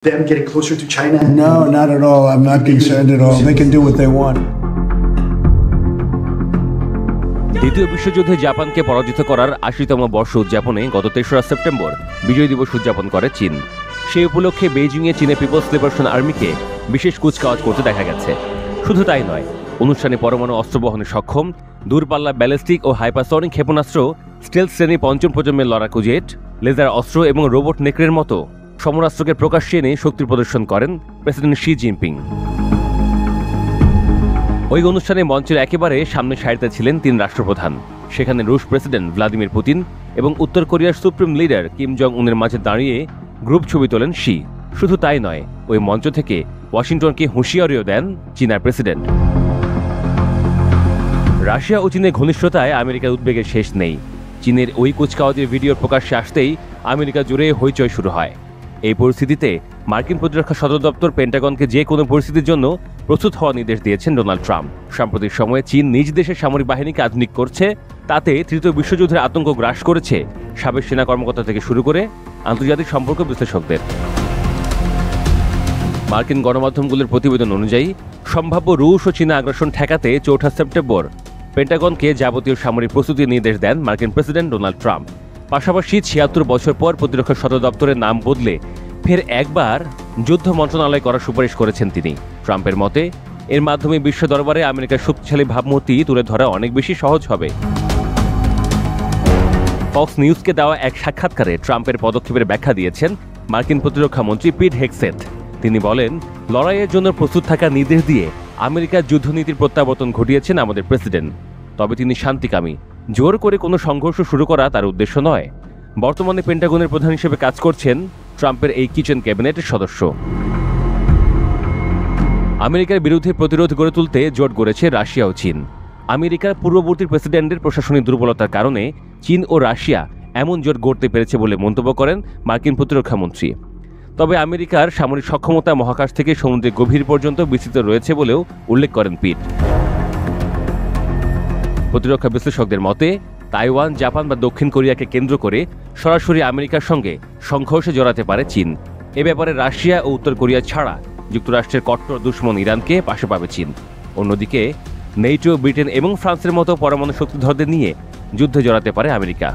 them getting closer to China? No, not at all. I'm not concerned at all. They can do what they want. দ্বিতীয় বিশ্বযুদ্ধে জাপানকে পরাজিত করার ৮০তম বর্ষ উদযাপনে গত ৩রা সেপ্টেম্বর বিজয় দিবস উদযাপন করে চীন। সেই উপলক্ষে বেইজিংয়ে চীনের পিপলস লিবারেশন আর্মিকে বিশেষ কুচকাওয়াজ করতে দেখা গেছে। শুধু তাই নয়, অনুষ্ঠানে পরমাণু অস্ত্র বহনে সক্ষম, দূরপাল্লা ব্যালিস্টিক ও হাইপারসনিক ক্ষেপণাস্ত্র, স্টেলথ শ্রেণী পঞ্চম প্রজন্মের লড়াকু জেট, লেজার অস্ত্র এবং রোবট নেকড়ের মতো সমরাস্ত্রকে প্রকাশ্যে এনে শক্তি প্রদর্শন করেন প্রেসিডেন্ট শি জিনপিং। ওই অনুষ্ঠানে মঞ্চের একেবারে সামনে সারিতে ছিলেন ৩ রাষ্ট্রপ্রধান। সেখানে রুশ প্রেসিডেন্ট ভ্লাদিমির পুতিন এবং উত্তর কোরিয়ার সুপ্রিম লিডার কিম জং উনের মাঝে দাঁড়িয়ে গ্রুপ ছবি তোলেন শি। শুধু তাই নয়, ওই মঞ্চ থেকে ওয়াশিংটনকে হুঁশিয়ারিও দেন চীনার প্রেসিডেন্ট। রাশিয়া ও চীনের ঘনিষ্ঠতায় আমেরিকার উদ্বেগের শেষ নেই। চীনের ওই কুচকাওয়াজের ভিডিও প্রকাশ্যে আসতেই আমেরিকা জুড়ে হইচই শুরু হয়। এই পরিস্থিতিতে মার্কিন প্রতিরক্ষা সদর দপ্তর পেন্টাগনকে যে কোনো পরিস্থিতির জন্য প্রস্তুত হওয়ার নির্দেশ দিয়েছেন ডোনাল্ড ট্রাম্প। সাম্প্রতিক সময়ে চীন নিজ দেশের সামরিক বাহিনীকে আধুনিক করছে, তাতে তৃতীয় বিশ্বযুদ্ধের আতঙ্ক গ্রাস করেছে সাবেক সেনা কর্মকর্তা থেকে শুরু করে আন্তর্জাতিক সম্পর্ক বিশ্লেষকদের। মার্কিন গণমাধ্যমগুলোর প্রতিবেদন অনুযায়ী সম্ভাব্য রুশ ও চীনা আগ্রাসন ঠেকাতে ৪ঠা সেপ্টেম্বর পেন্টাগনকে যাবতীয় সামরিক প্রস্তুতির নির্দেশ দেন মার্কিন প্রেসিডেন্ট ডোনাল্ড ট্রাম্প। পাশাপাশি ৭৬ বছর পর প্রতিরক্ষা সদর দপ্তরের নাম বদলে ফের একবার যুদ্ধ মন্ত্রণালয় করার সুপারিশ করেছেন তিনি। ট্রাম্পের মতে এর মাধ্যমে বিশ্ব দরবারে আমেরিকার শক্তিশালী ভাবমূর্তি তুলে ধরা অনেক বেশি সহজ হবে। ফক্স নিউজকে দেওয়া এক সাক্ষাৎকারে ট্রাম্পের পদক্ষেপের ব্যাখ্যা দিয়েছেন মার্কিন প্রতিরক্ষা মন্ত্রী পিট হেগসেথ। তিনি বলেন, লড়াইয়ের জন্য প্রস্তুত থাকার নির্দেশ দিয়ে আমেরিকার যুদ্ধনীতির প্রত্যাবর্তন ঘটিয়েছেন আমাদের প্রেসিডেন্ট। তবে তিনি শান্তিকামী, জোর করে কোনো সংঘর্ষ শুরু করা তার উদ্দেশ্য নয়। বর্তমানে পেন্টাগনের প্রধান হিসেবে কাজ করছেন ট্রাম্পের এই কিচেন ক্যাবিনেটের সদস্য। আমেরিকার বিরুদ্ধে প্রতিরোধ গড়ে তুলতে জোট গড়েছে রাশিয়া ও চীন। আমেরিকার পূর্ববর্তী প্রেসিডেন্টের প্রশাসনিক দুর্বলতার কারণে চীন ও রাশিয়া এমন জোট গড়তে পেরেছে বলে মন্তব্য করেন মার্কিন প্রতিরক্ষা মন্ত্রী। তবে আমেরিকার সামরিক সক্ষমতা মহাকাশ থেকে সমুদ্রের গভীর পর্যন্ত বিস্তৃত রয়েছে বলেও উল্লেখ করেন পিট। প্রতিরক্ষা বিশ্লেষকদের মতে তাইওয়ান, জাপান বা দক্ষিণ কোরিয়াকে কেন্দ্র করে সরাসরি আমেরিকার সঙ্গে সংঘর্ষে জড়াতে পারে চীন। এ ব্যাপারে রাশিয়া ও উত্তর কোরিয়া ছাড়া যুক্তরাষ্ট্রের কট্টর দুশ্মন ইরানকে পাশে পাবে চীন। অন্যদিকে নেটো, ব্রিটেন এবং ফ্রান্সের মতো পরমাণু শক্তিধরদের নিয়ে যুদ্ধে জড়াতে পারে আমেরিকা।